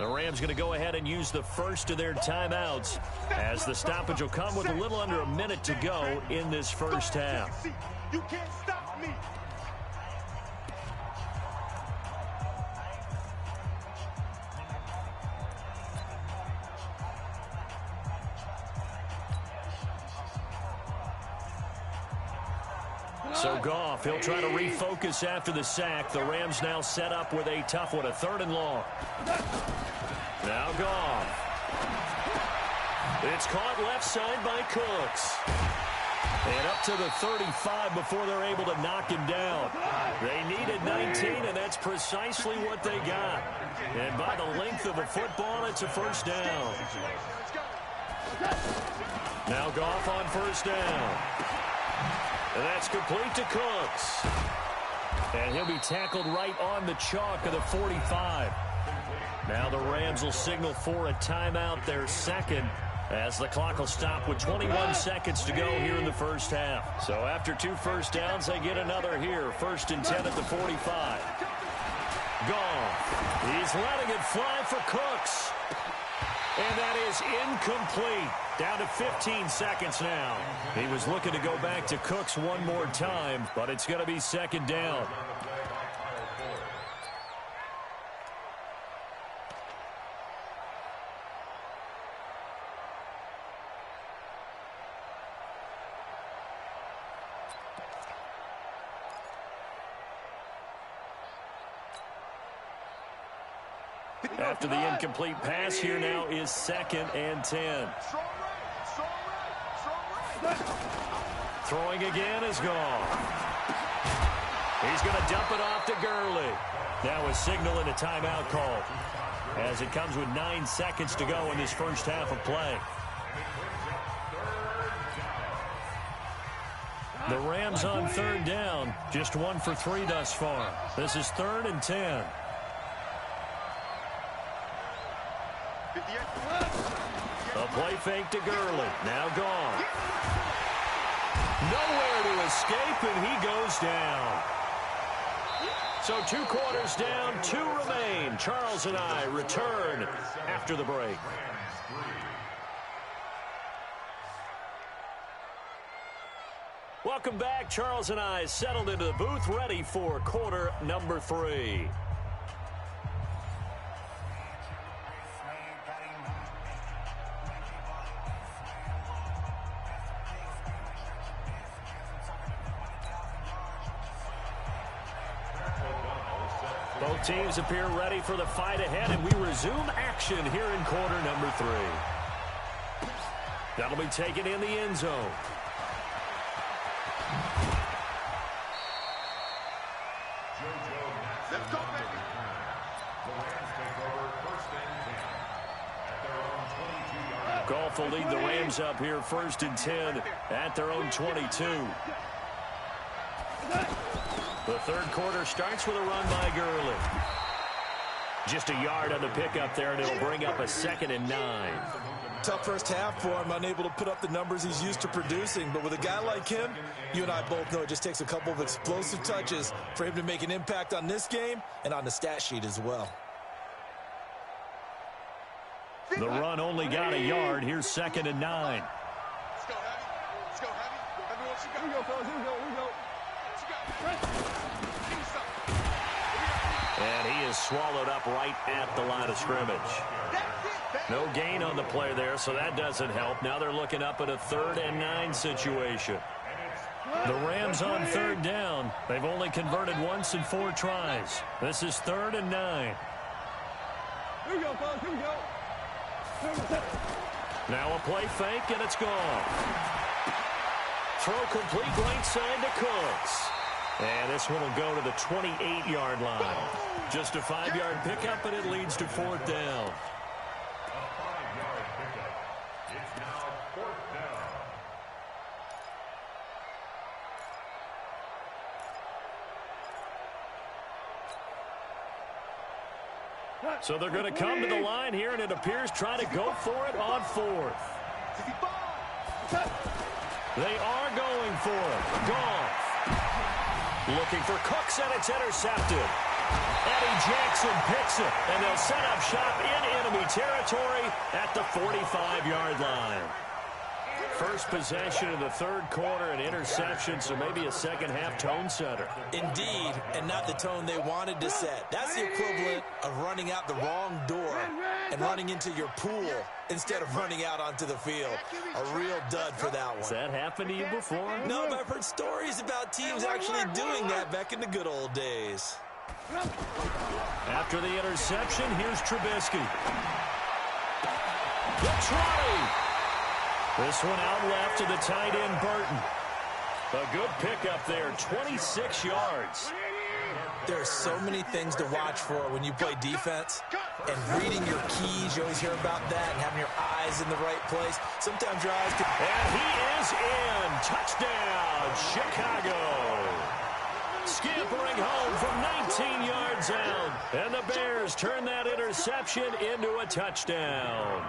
The Rams going to go ahead and use the first of their timeouts as the stoppage will come with a little under a minute to go in this first half. You can't stop me. So Goff, he'll try to refocus after the sack. The Rams now set up with a tough one, a 3rd and long. Now Goff. It's caught left side by Cooks. And up to the 35 before they're able to knock him down. They needed 19, and that's precisely what they got. And by the length of a football, it's a first down. Now Goff on first down. And that's complete to Cooks. And he'll be tackled right on the chalk of the 45. Now the Rams will signal for a timeout, their second, as the clock will stop with 21 seconds to go here in the first half. So after 2 first downs, they get another here. 1st and 10 at the 45. Goff. He's letting it fly for Cooks. And that is incomplete. Down to 15 seconds now. He was looking to go back to Cooks one more time, but it's going to be 2nd down. After the incomplete pass, here now is 2nd and 10. Throwing again is Goff. He's going to dump it off to Gurley. Now a signal and a timeout call as it comes with 9 seconds to go in this first half of play. The Rams on 3rd down, just 1 for 3 thus far. This is 3rd and 10. A play fake to Gurley. Now gone. Nowhere to escape, and he goes down. So 2 quarters down, 2 remain. Charles and I return after the break. Welcome back. Charles and I settled into the booth, ready for quarter number 3. Both teams appear ready for the fight ahead, and we resume action here in quarter number 3. That'll be taken in the end zone. Let's go, baby. Goff will lead the Rams up here 1st and 10 at their own 22. The 3rd quarter starts with a run by Gurley. Just a yard on the pickup there, and it'll bring up a 2nd and 9. Tough first half for him, unable to put up the numbers he's used to producing. But with a guy like him, you and I both know it just takes a couple of explosive touches for him to make an impact on this game and on the stat sheet as well. The run only got a yard. Here's 2nd and 9. Let's go, Heavy. Let's go, Heavy. Heavy, what you got? Here we go, fellas. Here we go. Here we go. And he is swallowed up right at the line of scrimmage. No gain on the play there, so that doesn't help. Now they're looking up at a 3rd and 9 situation. The Rams on 3rd down. They've only converted once in 4 tries. This is 3rd and 9. Here we go, fellas. Here we go. Now a play fake, and it's gone. Throw complete right side to Cooks. And this one will go to the 28-yard line. Just a 5-yard pickup, and it leads to 4th down. It's now 4th down. So they're going to come to the line here, and it appears trying to go for it on 4th. They are going for it. Goff looking for Cooks, and it's intercepted. Eddie Jackson picks it, and they'll set up shop in enemy territory at the 45-yard line. First possession of the third quarter, an interception, so maybe a second-half tone setter. Indeed, and not the tone they wanted to set. That's the equivalent of running out the wrong door and running into your pool instead of running out onto the field. A real dud for that one. Has that happened to you before? No, but I've heard stories about teams actually doing that back in the good old days. After the interception, here's Trubisky. The try. This one out left to the tight end, Burton. A good pickup there, 26 yards. There are so many things to watch for when you play defense. And reading your keys, you always hear about that, and having your eyes in the right place. Sometimes your eyes can... And he is in. Touchdown, Chicago. Scampering home from 19 yards out. And the Bears turn that interception into a touchdown.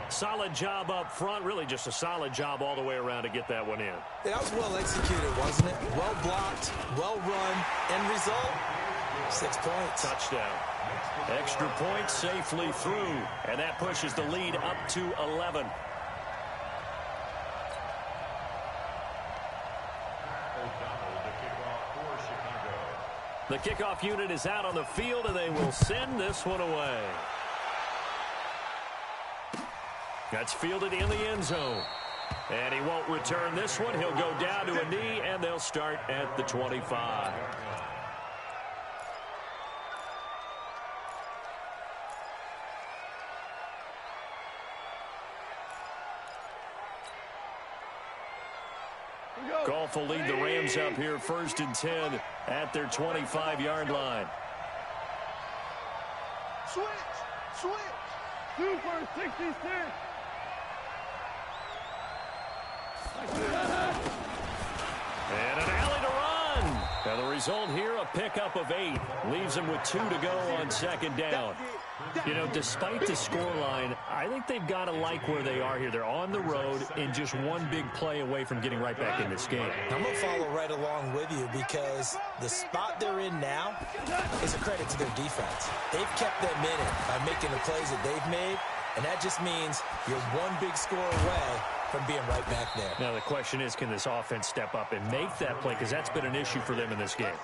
Solid job up front, really just a solid job all the way around to get that one in. That was well executed, wasn't it? Well blocked, well run, end result, 6 points. Touchdown. Extra point safely through, and that pushes the lead up to 11. The kickoff unit is out on the field, and they will send this one away. That's fielded in the end zone. And he won't return this one. He'll go down to a knee, and they'll start at the 25. Goff will lead the Rams up here 1st and 10 at their 25-yard line. Switch! Switch! 2 for 66. And an alley to run. Now the result here, a pickup of 8. Leaves them with 2 to go on 2nd down. You know, despite the scoreline, I think they've got to like where they are here. They're on the road and just one big play away from getting right back in this game. I'm going to follow right along with you because the spot they're in now is a credit to their defense. They've kept them in it by making the plays that they've made, and that just means you're one big score away from being right back there. Now the question is, can this offense step up and make that play? Because that's been an issue for them in this game.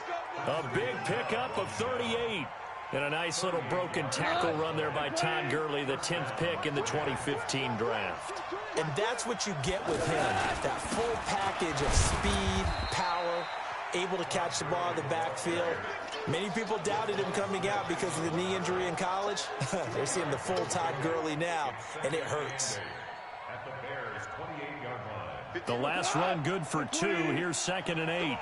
A big pickup of 38. And a nice little broken tackle run there by Todd Gurley, the 10th pick in the 2015 draft. And that's what you get with him, that full package of speed, power, able to catch the ball in the backfield. Many people doubted him coming out because of the knee injury in college. They're seeing the full Todd Gurley now, and it hurts. The last run good for 2. Here's 2nd and 8.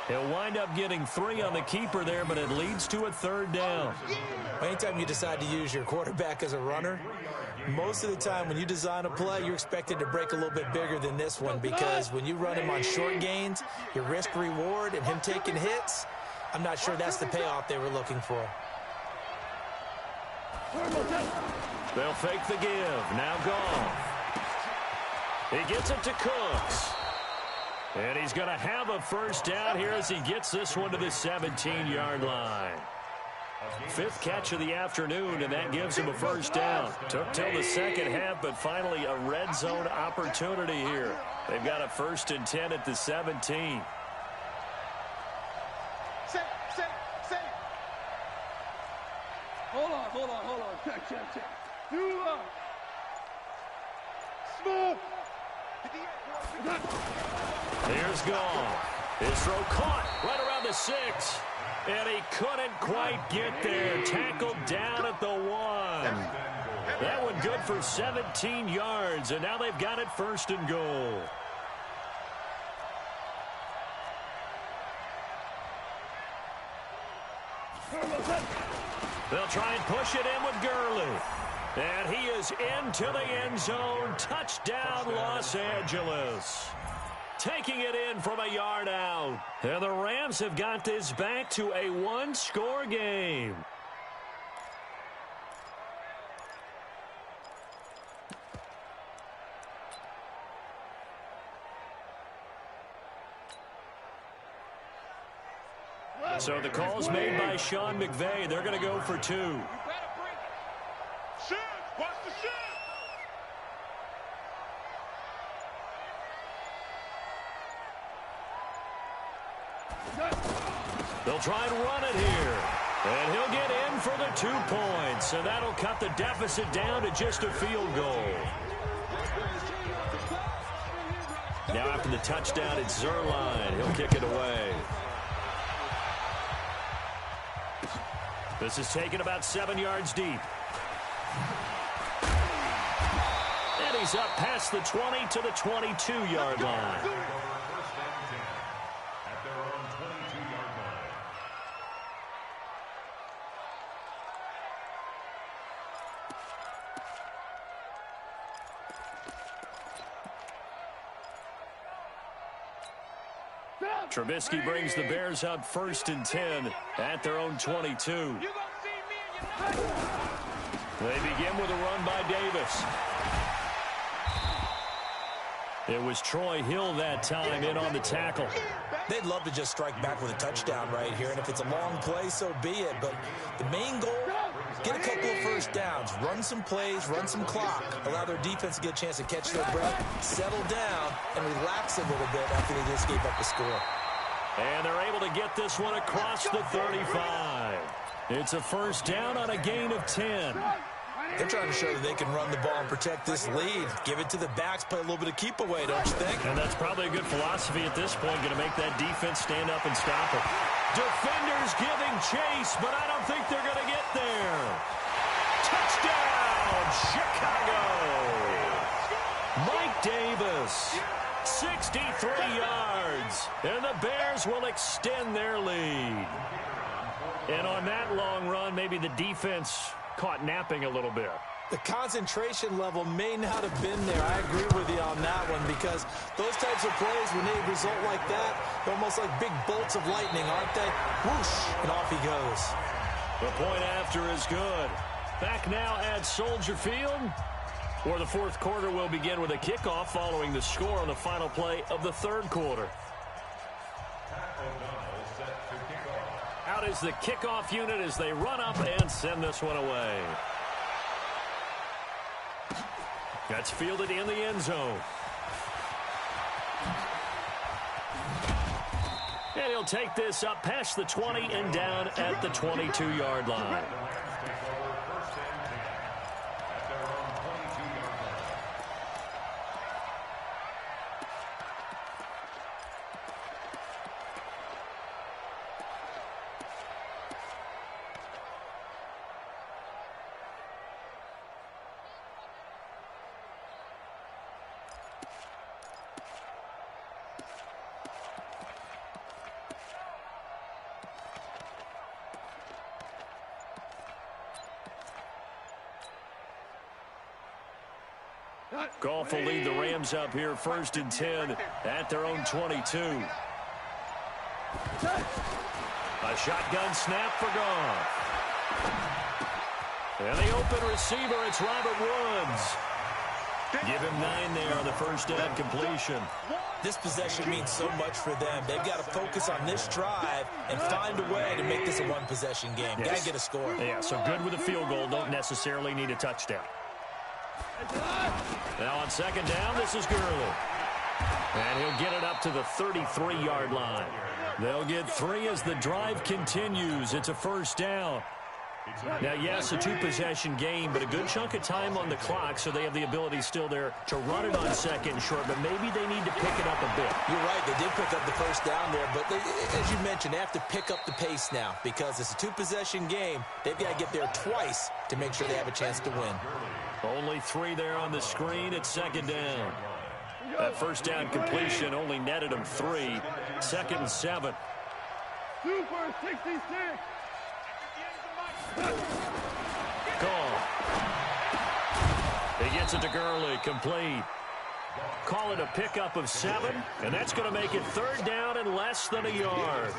He'll wind up getting 3 on the keeper there, but it leads to a 3rd down. Anytime you decide to use your quarterback as a runner, most of the time when you design a play, you're expected to break a little bit bigger than this one because when you run him on short gains, your risk-reward and him taking hits, I'm not sure that's the payoff they were looking for. They'll fake the give. Now Goff. He gets it to Cooks. And he's going to have a 1st down here as he gets this one to the 17-yard line. 5th catch of the afternoon, and that gives him a 1st down. Took till the second half, but finally a red zone opportunity here. They've got a 1st and 10 at the 17. Set. Hold on. Check. Do up. Smooth. Here's Goff. His throw caught right around the 6. And he couldn't quite get there. Tackled down at the 1. That one good for 17 yards. And now they've got it 1st and goal. They'll try and push it in with Gurley. And he is into the end zone. Touchdown, Los Angeles. Taking it in from a yard out. And the Rams have got this back to a 1-score game. So the call's made by Sean McVay. They're going to go for 2. Shit! Watch the shit! They'll try and run it here. And he'll get in for the 2 points. And that'll cut the deficit down to just a field goal. Now after the touchdown, it's Zuerlein. He'll kick it away. This is taken about 7 yards deep. And he's up past the 20 to the 22-yard line. Trubisky brings the Bears up 1st and 10 at their own 22. They begin with a run by Davis. It was Troy Hill that time in on the tackle. They'd love to just strike back with a touchdown right here, and if it's a long play, so be it. But the main goal, get a couple of first downs, run some plays, run some clock, allow their defense to get a chance to catch their breath, settle down, and relax a little bit after they just gave up a score. And they're able to get this one across the 35. It's a first down on a gain of 10. They're trying to show that they can run the ball and protect this lead. Give it to the backs, play a little bit of keep away, don't you think? And that's probably a good philosophy at this point, going to make that defense stand up and stop it. Defenders giving chase, but I don't think they're going to get there. Touchdown, Chicago! Mike Davis, 63 yards, and the Bears will extend their lead. And on that long run, maybe the defense caught napping a little bit. The concentration level may not have been there. I agree with you on that one, because those types of plays, when they result like that, they're almost like big bolts of lightning, aren't they? Whoosh, and off he goes. The point after is good. Back now at Soldier Field, where the 4th quarter will begin with a kickoff following the score on the final play of the 3rd quarter. Out is the kickoff unit as they run up and send this one away. That's fielded in the end zone. And he'll take this up past the 20 and down at the 22-yard line. Goff will lead the Rams up here 1st and 10 at their own 22. A shotgun snap for Goff. And the open receiver, it's Robert Woods. Give him 9 there on the first down completion. This possession means so much for them. They've got to focus on this drive and find a way to make this a one-possession game. Yes. Got to get a score. Yeah, so good with a field goal. Don't necessarily need a touchdown. Now on 2nd down, this is Gurley. And he'll get it up to the 33-yard line. They'll get 3 as the drive continues. It's a first down. Now, yes, a 2-possession game, but a good chunk of time on the clock, so they have the ability still there to run it on 2nd and short, but maybe they need to pick it up a bit. You're right. They did pick up the first down there, but as you mentioned, they have to pick up the pace now because it's a 2-possession game. They've got to get there twice to make sure they have a chance to win. Only 3 there on the screen at 2nd down. That first down completion only netted him 3. 2nd and 7. 2 for 66. Call. He gets it to Gurley, complete. Call it a pickup of 7, and that's going to make it 3rd down and less than a yard.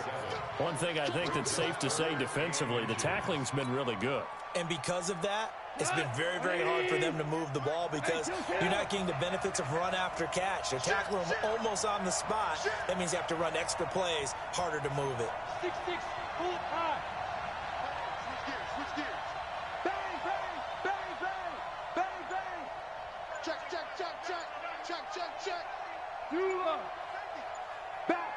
One thing I think that's safe to say defensively, the tackling's been really good. And because of that, It's been very, very hard for them to move the ball because you're not getting the benefits of run after catch. They're tackling them almost on the spot. That means you have to run extra plays, harder to move it. 6-6, pull it high. Switch gears. Bang, bang, bang, bang, bang, bang. Check. Dula. Back.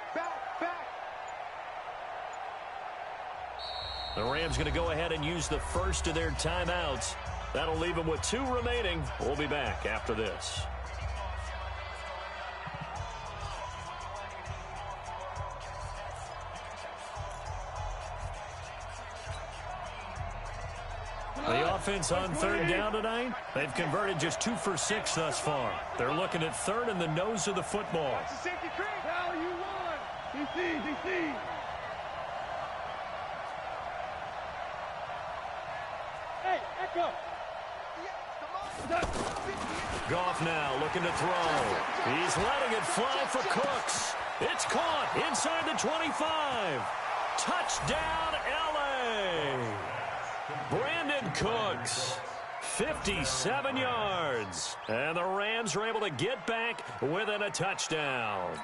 The Rams going to go ahead and use the first of their timeouts. That'll leave them with 2 remaining. We'll be back after this. The offense on third down tonight, they've converted just 2 for 6 thus far. They're looking at third in the nose of the football. Now you won. DC. Hey, Echo. Goff now looking to throw. He's letting it fly for Cooks. It's caught inside the 25. Touchdown, L.A. Brandon Cooks, 57 yards. And the Rams are able to get back within a touchdown.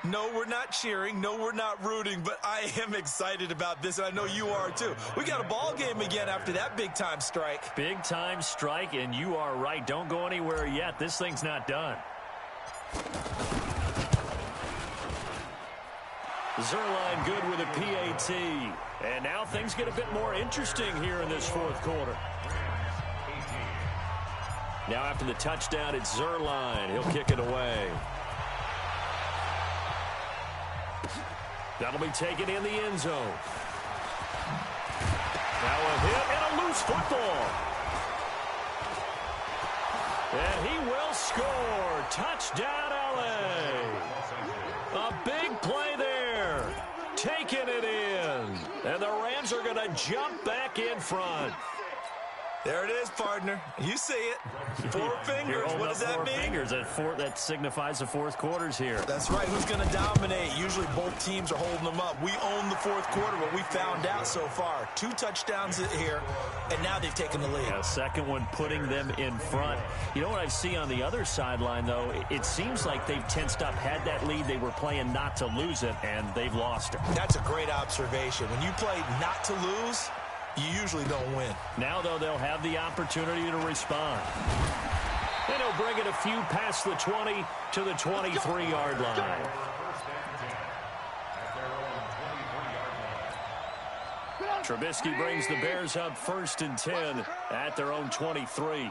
No, we're not cheering. No, we're not rooting, but I am excited about this, and I know you are too. We got a ball game again after that big-time strike. Big-time strike, and you are right. Don't go anywhere yet. This thing's not done. Zuerlein good with a PAT. And now things get a bit more interesting here in this fourth quarter. Now after the touchdown, it's Zuerlein. He'll kick it away. That'll be taken in the end zone. Now a hit and a loose football. And he will score. Touchdown, L.A. A big play there. Taking it in. And the Rams are going to jump back in front. There it is, partner. You see it. 4 fingers. What does that mean? 4 fingers. That signifies the fourth quarter's here. That's right. Who's going to dominate? Usually both teams are holding them up. We own the fourth quarter, what we found out so far. 2 touchdowns here, and now they've taken the lead. A second one putting them in front. You know what I see on the other sideline, though? It seems like they've tensed up, had that lead. They were playing not to lose it, and they've lost it. That's a great observation. When you play not to lose, you usually don't win. Now, though, they'll have the opportunity to respond. And he'll bring it a few past the 20 to the 23-yard line. Trubisky brings the Bears up 1st and 10 at their own 23.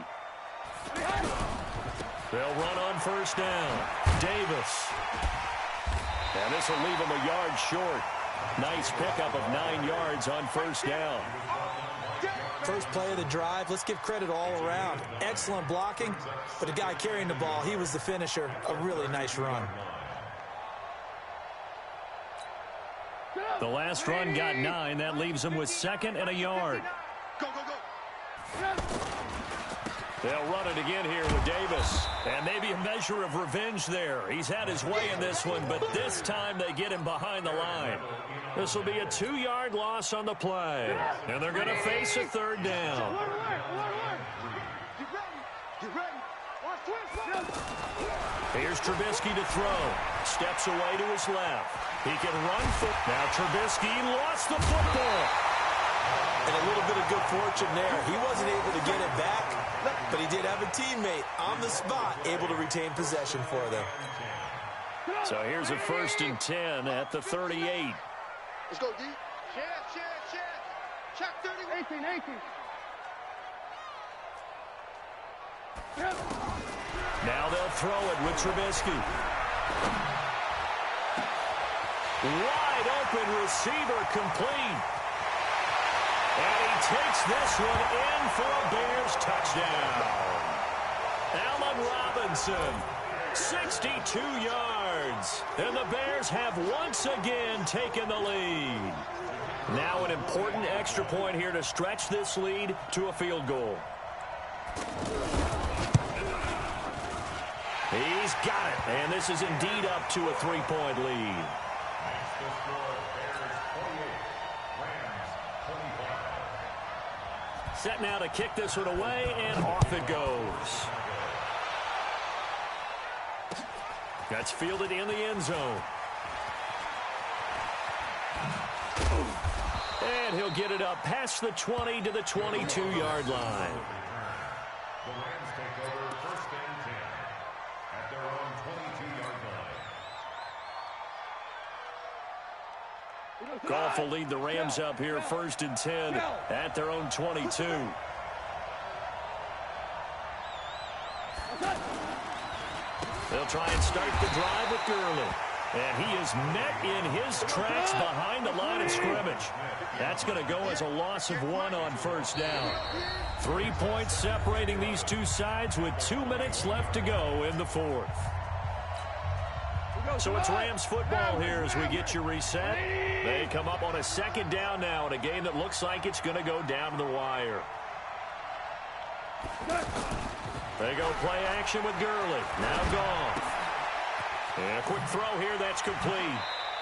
They'll run on 1st down. Davis. And this will leave him a yard short. Nice pickup of 9 yards on 1st down. First play of the drive. Let's give credit all around. Excellent blocking, but the guy carrying the ball, he was the finisher. A really nice run. The last run got 9. That leaves him with 2nd and a yard. Go. They'll run it again here with Davis. And maybe a measure of revenge there. He's had his way in this one, but this time they get him behind the line. This will be a 2-yard loss on the play. And they're going to face a 3rd down. Get ready. Watch twist. Here's Trubisky to throw. Steps away to his left. He can run. Now Trubisky lost the football. And a little bit of good fortune there. He wasn't able to get it back, but he did have a teammate on the spot able to retain possession for them. So here's a 1st and 10 at the 38. Let's go, D. Share. Check 30. 18. Now they'll throw it with Trubisky. Wide open receiver complete. And he takes this one in for a Bears touchdown. Allen Robinson, 62 yards. And the Bears have once again taken the lead. Now an important extra point here to stretch this lead to a field goal. He's got it. And this is indeed up to a 3-point lead. Set now to kick this one away, and off it goes. That's fielded in the end zone. And he'll get it up past the 20 to the 22-yard line. The Rams take over 1st and 10 at their own 22-yard line. Goff will lead the Rams up here 1st and 10 at their own 22. They'll try and start the drive with Gurley. And he is met in his tracks behind the line of scrimmage. That's going to go as a loss of 1 on 1st down. 3 points separating these two sides with 2 minutes left to go in the 4th. So it's Rams football here as we get you reset. They come up on a 2nd down now in a game that looks like it's going to go down to the wire. They go play action with Gurley. Now Goff. And a quick throw here, that's complete.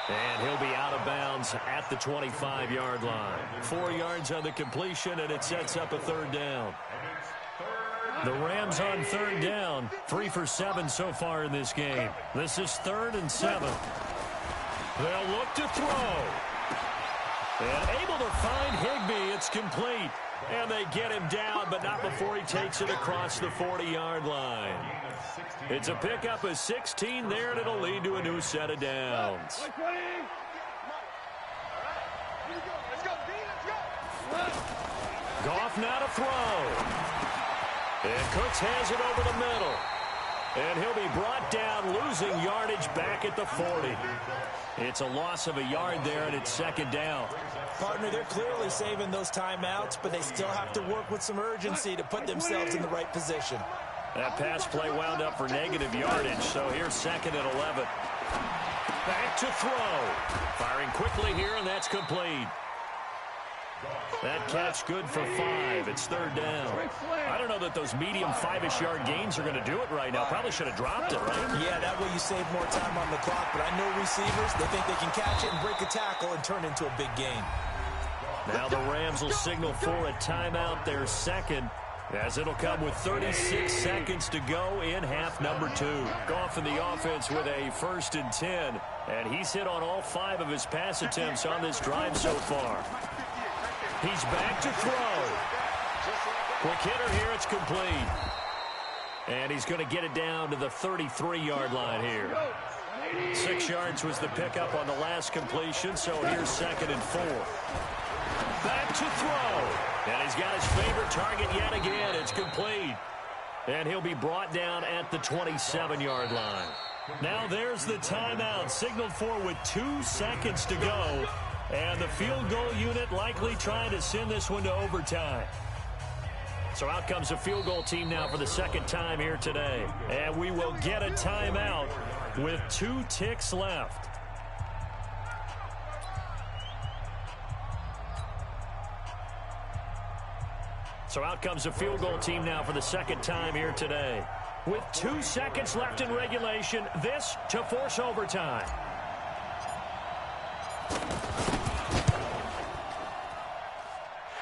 And he'll be out of bounds at the 25-yard line. 4 yards on the completion, and it sets up a 3rd down. The Rams on 3rd down, 3 for 7 so far in this game. This is 3rd and 7. They'll look to throw. And able to find Higbee, it's complete. And they get him down, but not before he takes it across the 40-yard line. It's a pickup of 16 there, and it'll lead to a new set of downs. Goff now to throw. And Cooks has it over the middle. And he'll be brought down, losing yardage back at the 40. It's a loss of a yard there, and it's 2nd down. Partner, they're clearly saving those timeouts, but they still have to work with some urgency to put themselves in the right position. That pass play wound up for negative yardage, so here's 2nd and 11. Back to throw. Firing quickly here, and that's complete. That catch good for 5. It's 3rd down. I don't know that those medium 5-ish yard gains are going to do it right now. Probably should have dropped it, right? Yeah, that way you save more time on the clock, but I know receivers, they think they can catch it and break a tackle and turn it into a big gain. Now the Rams will signal for a timeout, their 2nd, as it'll come with 36 seconds to go in half number 2. Goff in the offense with a 1st and 10, and he's hit on all 5 of his pass attempts on this drive so far. He's back to throw. Quick hitter here, it's complete. And he's going to get it down to the 33-yard line here. 6 yards was the pickup on the last completion, so here's 2nd and 4. Back to throw. And he's got his favorite target yet again. It's complete. And he'll be brought down at the 27-yard line. Now there's the timeout signaled for with 2 seconds to go. And the field goal unit likely trying to send this one to overtime. So out comes the field goal team now for the 2nd time here today. And we will get a timeout with 2 ticks left. So out comes the field goal team now for the 2nd time here today. With 2 seconds left in regulation, this to force overtime.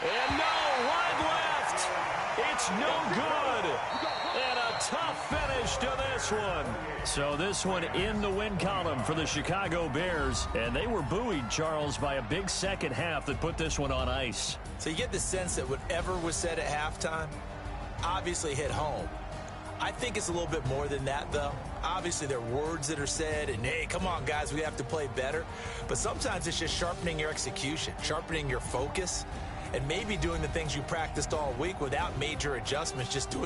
And no, wide left. It's no good. And a tough finish to this one. So this one in the win column for the Chicago Bears. And they were buoyed, Charles, by a big second half that put this one on ice. So you get the sense that whatever was said at halftime obviously hit home. I think it's a little bit more than that, though. Obviously, there are words that are said, and, hey, come on, guys, we have to play better. But sometimes it's just sharpening your execution, sharpening your focus, and maybe doing the things you practiced all week without major adjustments, just doing